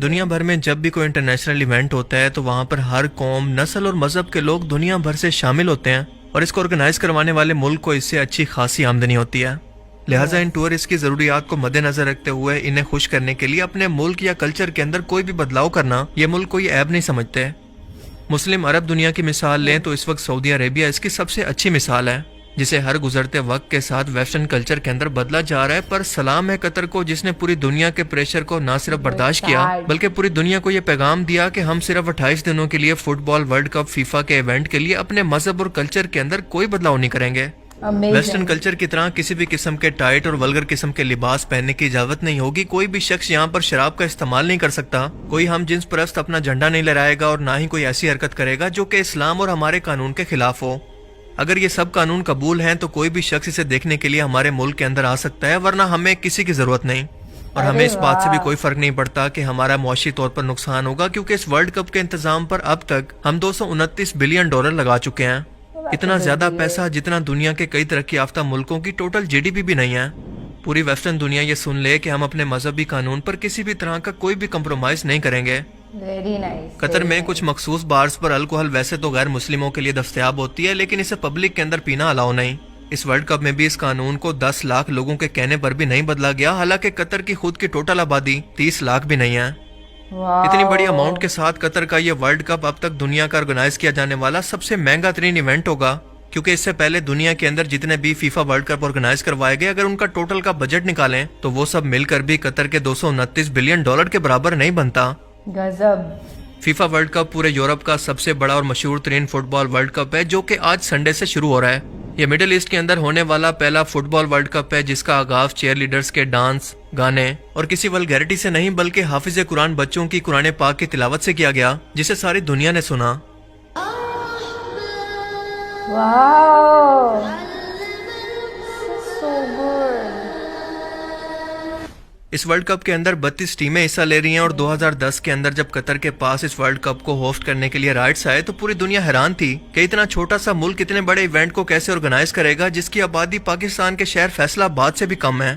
دنیا بھر میں جب بھی کوئی انٹرنیشنل ایونٹ ہوتا ہے تو وہاں پر ہر قوم، نسل اور مذہب کے لوگ دنیا بھر سے شامل ہوتے ہیں، اور اس کو آرگنائز کروانے والے ملک کو اس سے اچھی خاصی آمدنی ہوتی ہے۔ لہٰذا ان ٹورسٹ کی ضروریات کو مد نظر رکھتے ہوئے انہیں خوش کرنے کے لیے اپنے ملک یا کلچر کے اندر کوئی بھی بدلاؤ کرنا یہ ملک کوئی عیب نہیں سمجھتے۔ مسلم عرب دنیا کی مثال لیں تو اس وقت سعودی عربیہ اس کی سب سے اچھی مثال ہے، جسے ہر گزرتے وقت کے ساتھ ویسٹرن کلچر کے اندر بدلا جا رہا ہے۔ پر سلام ہے قطر کو، جس نے پوری دنیا کے پریشر کو نہ صرف برداشت کیا بلکہ پوری دنیا کو یہ پیغام دیا کہ ہم صرف 28 دنوں کے لیے فٹ بال ورلڈ کپ فیفا کے ایونٹ کے لیے اپنے مذہب اور کلچر کے اندر کوئی بدلاؤ نہیں کریں گے۔ ویسٹرن کلچر کی طرح کسی بھی قسم کے ٹائٹ اور ولگر قسم کے لباس پہننے کی اجازت نہیں ہوگی۔ کوئی بھی شخص یہاں پر شراب کا استعمال نہیں کر سکتا، کوئی ہم جنس پرست اپنا جھنڈا نہیں لہرائے گا، اور نہ ہی کوئی ایسی حرکت کرے گا جو کہ اسلام اور ہمارے قانون کے خلاف ہو۔ اگر یہ سب قانون قبول ہیں تو کوئی بھی شخص اسے دیکھنے کے لیے ہمارے ملک کے اندر آ سکتا ہے، ورنہ ہمیں کسی کی ضرورت نہیں، اور ہمیں اس بات سے بھی کوئی فرق نہیں پڑتا کہ ہمارا معاشی طور پر نقصان ہوگا، کیونکہ اس ورلڈ کپ کے انتظام پر اب تک ہم $229 بلین لگا چکے ہیں۔ اتنا زیادہ پیسہ جتنا دنیا کے کئی ترقی یافتہ ملکوں کی ٹوٹل GDP بھی نہیں ہے۔ پوری ویسٹرن دنیا یہ سن لے کہ ہم اپنے مذہبی قانون پر کسی بھی طرح کا کوئی بھی کمپرومائز نہیں کریں گے۔ قطر میں کچھ مخصوص بارز پر الکوہل ویسے تو غیر مسلموں کے لیے دستیاب ہوتی ہے، لیکن اسے پبلک کے اندر پینا الاؤ نہیں۔ اس ورلڈ کپ میں بھی اس قانون کو 10 لاکھ لوگوں کے کہنے پر بھی نہیں بدلا گیا، حالانکہ قطر کی خود کی ٹوٹل آبادی 30 لاکھ بھی نہیں ہے۔ اتنی بڑی اماؤنٹ کے ساتھ قطر کا یہ ورلڈ کپ اب تک دنیا کا آرگنائز کیا جانے والا سب سے مہنگا ترین ایونٹ ہوگا، کیونکہ اس سے پہلے دنیا کے اندر جتنے بھی فیفا ورلڈ کپ آرگنائز کروائے گئے، اگر ان کا ٹوٹل کا بجٹ نکالیں تو وہ سب مل کر بھی قطر کے $229 بلین کے برابر نہیں بنتا۔ گزب۔ فیفا ورلڈ کپ پورے یورپ کا سب سے بڑا اور مشہور ترین فٹ بال ورلڈ کپ ہے، جو کہ آج سنڈے سے شروع ہو رہا ہے۔ یہ مڈل ایسٹ کے اندر ہونے والا پہلا فٹ بال ورلڈ کپ ہے جس کا آغاز چیئر لیڈرز کے ڈانس، گانے اور کسی ولگیرٹی سے نہیں بلکہ حافظ قرآن بچوں کی قرآن پاک کی تلاوت سے کیا گیا، جسے ساری دنیا نے سنا۔ واو، so good۔ اس ورلڈ کپ کے اندر 32 ٹیمیں حصہ لے رہی ہیں، اور 2010 کے اندر جب قطر کے پاس اس ورلڈ کپ کو ہوسٹ کرنے کے لیے رائٹس آئے تو پوری دنیا حیران تھی کہ اتنا چھوٹا سا ملک اتنے بڑے ایونٹ کو کیسے آرگنائز کرے گا، جس کی آبادی پاکستان کے شہر فیصل آباد سے بھی کم ہے۔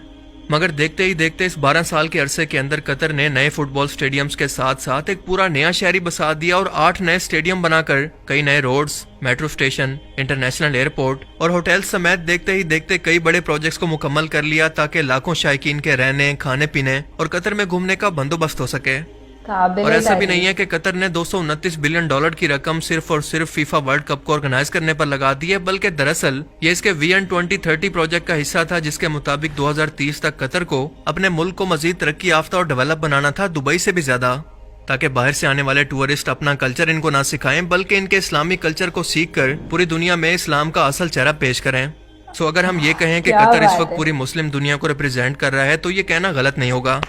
مگر دیکھتے ہی دیکھتے اس 12 سال کے عرصے کے اندر قطر نے نئے فٹ بال سٹیڈیمز کے ساتھ ساتھ ایک پورا نیا شہری بسا دیا، اور 8 نئے سٹیڈیم بنا کر کئی نئے roads, metro station, international airport اور ہوٹل سمیت دیکھتے ہی دیکھتے کئی بڑے پروجیکٹس کو مکمل کر لیا، تاکہ لاکھوں شائقین کے رہنے، کھانے پینے اور قطر میں گھومنے کا بندوبست ہو سکے۔ اور ایسا بھی نہیں ہے کہ قطر نے $229 بلین کی رقم صرف اور صرف فیفا ورلڈ کپ کو آرگنائز کرنے پر لگا دی ہے، بلکہ دراصل یہ اس کے VN 2030 پروجیکٹ کا حصہ تھا، جس کے مطابق 2030 تک قطر کو اپنے ملک کو مزید ترقی یافتہ اور ڈیولپ بنانا تھا، دبئی سے بھی زیادہ، تاکہ باہر سے آنے والے ٹورسٹ اپنا کلچر ان کو نہ سکھائیں بلکہ ان کے اسلامی کلچر کو سیکھ کر پوری دنیا میں اسلام کا اصل چہرہ پیش کریں۔ اگر ہم یہ کہیں کہ قطر اس وقت پوری مسلم دنیا کو ریپرزینٹ کر رہا ہے تو یہ کہنا غلط نہیں ہوگا۔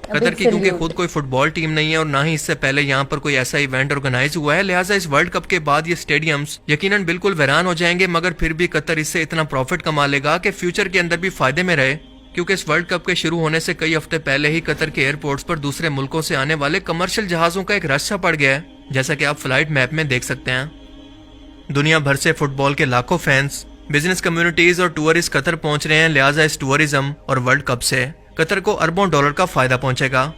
قطر کی کیونکہ خود کوئی فٹ بال ٹیم نہیں ہے، اور نہ ہی اس سے پہلے یہاں پر کوئی ایسا ایونٹ آرگنائز ہوا ہے، لہٰذا اس ورلڈ کپ کے بعد یہ سٹیڈیمز یقیناً بالکل ویران ہو جائیں گے، مگر پھر بھی قطر اس سے اتنا پروفٹ کما لے گا کہ فیوچر کے اندر بھی فائدے میں رہے، کیونکہ اس ورلڈ کپ کے شروع ہونے سے کئی ہفتے پہلے ہی قطر کے ایئرپورٹس پر دوسرے ملکوں سے آنے والے کمرشل جہازوں کا ایک رش سا پڑ گیا ہے، جیسا کہ آپ فلائٹ میپ میں دیکھ سکتے ہیں۔ دنیا بھر سے فٹ بال کے لاکھوں فینس، بزنس کمیونٹیز اور ٹورسٹ قطر پہنچ رہے ہیں، لہٰذا اس ٹورزم اور ورلڈ کپ سے قطر کو اربوں ڈالر کا فائدہ پہنچے گا۔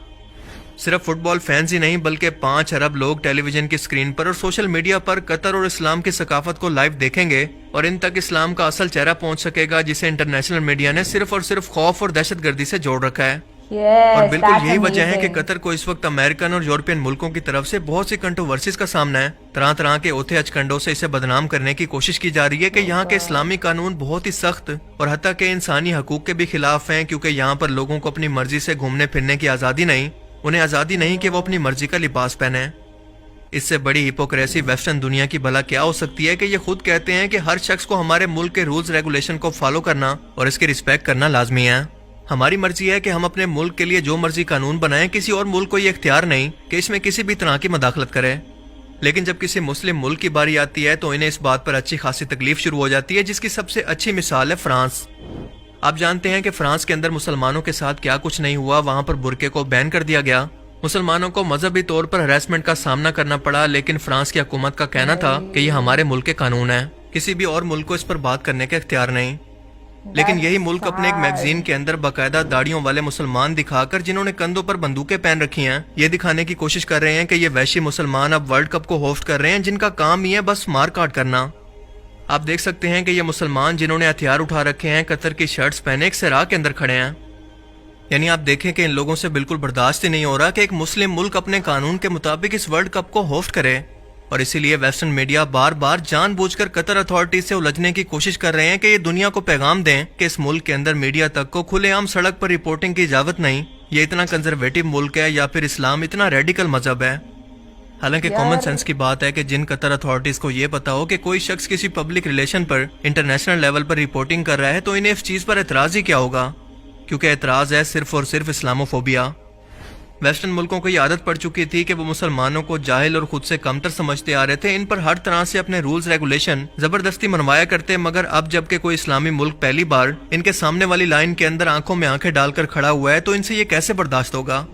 صرف فٹ بال فینز ہی نہیں بلکہ 5 ارب لوگ ٹیلی ویژن کی اسکرین پر اور سوشل میڈیا پر قطر اور اسلام کی ثقافت کو لائیو دیکھیں گے، اور ان تک اسلام کا اصل چہرہ پہنچ سکے گا، جسے انٹرنیشنل میڈیا نے صرف اور صرف خوف اور دہشت گردی سے جوڑ رکھا ہے۔ اور بالکل یہی وجہ ہے کہ قطر کو اس وقت امریکن اور یورپین ملکوں کی طرف سے بہت سی کنٹروورسیز کا سامنا ہے۔ طرح طرح کے اوتھے اچکنڈوں سے اسے بدنام کرنے کی کوشش کی جا رہی ہے کہ یہاں کے اسلامی قانون بہت ہی سخت اور حتیٰ کہ انسانی حقوق کے بھی خلاف ہیں، کیونکہ یہاں پر لوگوں کو اپنی مرضی سے گھومنے پھرنے کی آزادی نہیں، انہیں آزادی نہیں کہ وہ اپنی مرضی کا لباس پہنیں۔ اس سے بڑی ہپوکریسی ویسٹرن دنیا کی بھلا کیا ہو سکتی ہے کہ یہ خود کہتے ہیں کہ ہر شخص کو ہمارے ملک کے رولز ریگولیشن کو فالو کرنا اور اس کی رسپیکٹ کرنا لازمی ہے۔ ہماری مرضی ہے کہ ہم اپنے ملک کے لیے جو مرضی قانون بنائیں، کسی اور ملک کو یہ اختیار نہیں کہ اس میں کسی بھی طرح کی مداخلت کرے۔ لیکن جب کسی مسلم ملک کی باری آتی ہے تو انہیں اس بات پر اچھی خاصی تکلیف شروع ہو جاتی ہے، جس کی سب سے اچھی مثال ہے فرانس۔ آپ جانتے ہیں کہ فرانس کے اندر مسلمانوں کے ساتھ کیا کچھ نہیں ہوا، وہاں پر برقعے کو بین کر دیا گیا، مسلمانوں کو مذہبی طور پر ہراسمنٹ کا سامنا کرنا پڑا، لیکن فرانس کی حکومت کا کہنا تھا کہ یہ ہمارے ملک کے قانون ہیں، کسی بھی اور ملک کو اس پر بات کرنے کا اختیار نہیں۔ لیکن یہی ملک اپنے ایک میگزین کے اندر باقاعدہ داڑھیوں والے مسلمان دکھا کر جنہوں نے کندھوں پر بندوقیں پہن رکھی ہیں یہ دکھانے کی کوشش کر رہے ہیں کہ یہ وحشی مسلمان اب ورلڈ کپ کو ہوسٹ کر رہے ہیں جن کا کام ہی ہے بس مار کاٹ کرنا. آپ دیکھ سکتے ہیں کہ یہ مسلمان جنہوں نے ہتھیار اٹھا رکھے ہیں قطر کی شرٹس پہنے ایک صحرا کے اندر کھڑے ہیں. یعنی آپ دیکھیں کہ ان لوگوں سے بالکل برداشت ہی نہیں ہو رہا کہ ایک مسلم ملک اپنے قانون کے مطابق اس ورلڈ کپ کو ہوسٹ کرے, اور اسی لیے ویسٹرن میڈیا بار بار جان بوجھ کر قطر اتھارٹی سے الجھنے کی کوشش کر رہے ہیں کہ یہ دنیا کو پیغام دیں کہ اس ملک کے اندر میڈیا تک کو کھلے عام سڑک پر رپورٹنگ کی اجازت نہیں, یہ اتنا کنزرویٹو ملک ہے یا پھر اسلام اتنا ریڈیکل مذہب ہے. حالانکہ کامن سینس کی بات ہے کہ جن قطر اتھارٹیز کو یہ پتا ہو کہ کوئی شخص کسی پبلک ریلیشن پر انٹرنیشنل لیول پر رپورٹنگ کر رہا ہے تو انہیں اس چیز پر اعتراض ہی کیا ہوگا, کیونکہ اعتراض ہے صرف اور صرف اسلاموفوبیا. ویسٹرن ملکوں کو یہ عادت پڑ چکی تھی کہ وہ مسلمانوں کو جاہل اور خود سے کمتر سمجھتے آ رہے تھے, ان پر ہر طرح سے اپنے رولز ریگولیشن زبردستی منوایا کرتے, مگر اب جب کہ کوئی اسلامی ملک پہلی بار ان کے سامنے والی لائن کے اندر آنکھوں میں آنکھیں ڈال کر کھڑا ہوا ہے تو ان سے یہ کیسے برداشت ہوگا.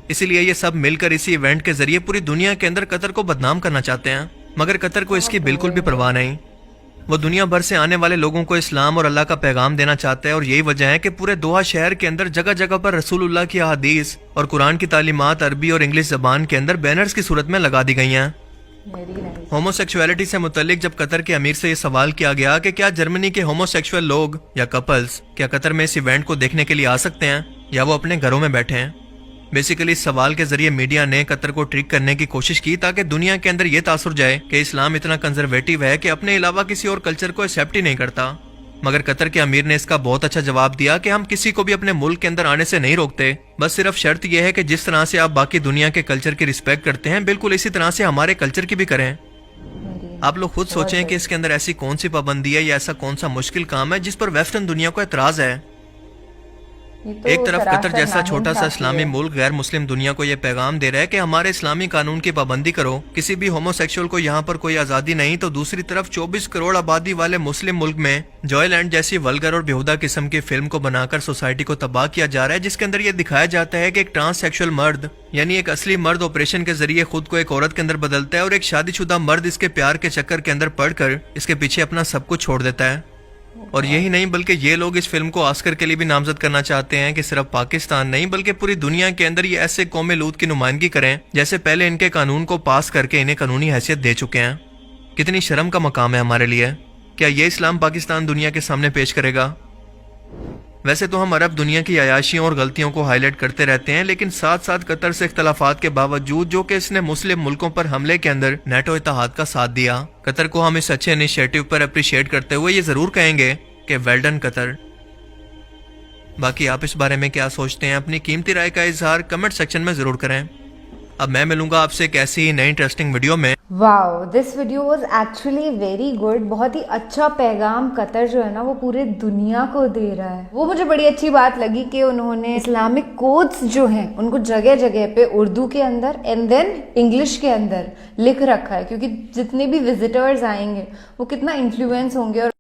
اسی لیے یہ سب مل کر اسی ایونٹ کے ذریعے پوری دنیا کے اندر قطر کو بدنام کرنا چاہتے ہیں, مگر قطر کو اس کی بالکل بھی پرواہ نہیں. وہ دنیا بھر سے آنے والے لوگوں کو اسلام اور اللہ کا پیغام دینا چاہتا ہے, اور یہی وجہ ہے کہ پورے دوحہ شہر کے اندر جگہ جگہ پر رسول اللہ کی احادیث اور قرآن کی تعلیمات عربی اور انگلش زبان کے اندر بینرز کی صورت میں لگا دی گئی ہیں. ہومو سیکشولیٹی سے متعلق جب قطر کے امیر سے یہ سوال کیا گیا کہ کیا جرمنی کے ہومو سیکشول لوگ یا کپلز کیا قطر میں اس ایونٹ کو دیکھنے کے لیے آ سکتے ہیں یا وہ اپنے گھروں میں بیٹھے ہیں, بیسیکلی اس سوال کے ذریعے میڈیا نے قطر کو ٹرک کرنے کی کوشش کی تاکہ دنیا کے اندر یہ تاثر جائے کہ اسلام اتنا کنزرویٹو ہے کہ اپنے علاوہ کسی اور کلچر کو ایکسیپٹ ہی نہیں کرتا. مگر قطر کے امیر نے اس کا بہت اچھا جواب دیا کہ ہم کسی کو بھی اپنے ملک کے اندر آنے سے نہیں روکتے, بس صرف شرط یہ ہے کہ جس طرح سے آپ باقی دنیا کے کلچر کی رسپیکٹ کرتے ہیں بالکل اسی طرح سے ہمارے کلچر کی بھی کریں. آپ لوگ خود سوچیں کہ اس کے اندر ایسی کون سی پابندی ہے یا ایسا کون سا مشکل کام ہے جس پر ویسٹرن دنیا کو اعتراض ہے. ایک طرف قطر جیسا چھوٹا سا اسلامی ملک غیر مسلم دنیا کو یہ پیغام دے رہا ہے کہ ہمارے اسلامی قانون کی پابندی کرو, کسی بھی ہومو سیکشول کو یہاں پر کوئی آزادی نہیں, تو دوسری طرف 24 کروڑ آبادی والے مسلم ملک میں جوائے لینڈ جیسی ولگر اور بیہودہ قسم کی فلم کو بنا کر سوسائٹی کو تباہ کیا جا رہا ہے, جس کے اندر یہ دکھایا جاتا ہے کہ ایک ٹرانس سیکشول مرد یعنی ایک اصلی مرد آپریشن کے ذریعے خود کو ایک عورت کے اندر بدلتا ہے, اور ایک شادی شدہ مرد اس کے پیار کے چکر کے اندر پڑ کر اس کے پیچھے اپنا سب کچھ چھوڑ دیتا ہے. اور یہی نہیں بلکہ یہ لوگ اس فلم کو آسکر کے لیے بھی نامزد کرنا چاہتے ہیں کہ صرف پاکستان نہیں بلکہ پوری دنیا کے اندر یہ ایسے قوم لوط کی نمائندگی کریں جیسے پہلے ان کے قانون کو پاس کر کے انہیں قانونی حیثیت دے چکے ہیں. کتنی شرم کا مقام ہے ہمارے لیے. کیا یہ اسلام پاکستان دنیا کے سامنے پیش کرے گا؟ ویسے تو ہم عرب دنیا کی عیاشیوں اور غلطیوں کو ہائی لائٹ کرتے رہتے ہیں, لیکن ساتھ ساتھ قطر سے اختلافات کے باوجود جو کہ اس نے مسلم ملکوں پر حملے کے اندر نیٹو اتحاد کا ساتھ دیا, قطر کو ہم اس اچھے انیشیٹو پر اپریشیٹ کرتے ہوئے یہ ضرور کہیں گے کہ ویل ڈن قطر. باقی آپ اس بارے میں کیا سوچتے ہیں؟ اپنی قیمتی رائے کا اظہار کمنٹ سیکشن میں ضرور کریں. اب میں ملوں گا آپ سے ایک ایسی ہی نئی انٹرسٹنگ ویڈیو میں. Wow this video was actually very good. بہت ہی اچھا پیغام قطر جو ہے نا وہ پورے دنیا کو دے رہا ہے. وہ مجھے بڑی اچھی بات لگی کہ انہوں نے اسلامک کوڈز جو ہیں ان کو جگہ جگہ پہ اردو کے اندر اینڈ دین انگلش کے اندر لکھ رکھا ہے, کیونکہ جتنے بھی وزٹرز آئیں گے وہ کتنا انفلوئنس ہوں گے اور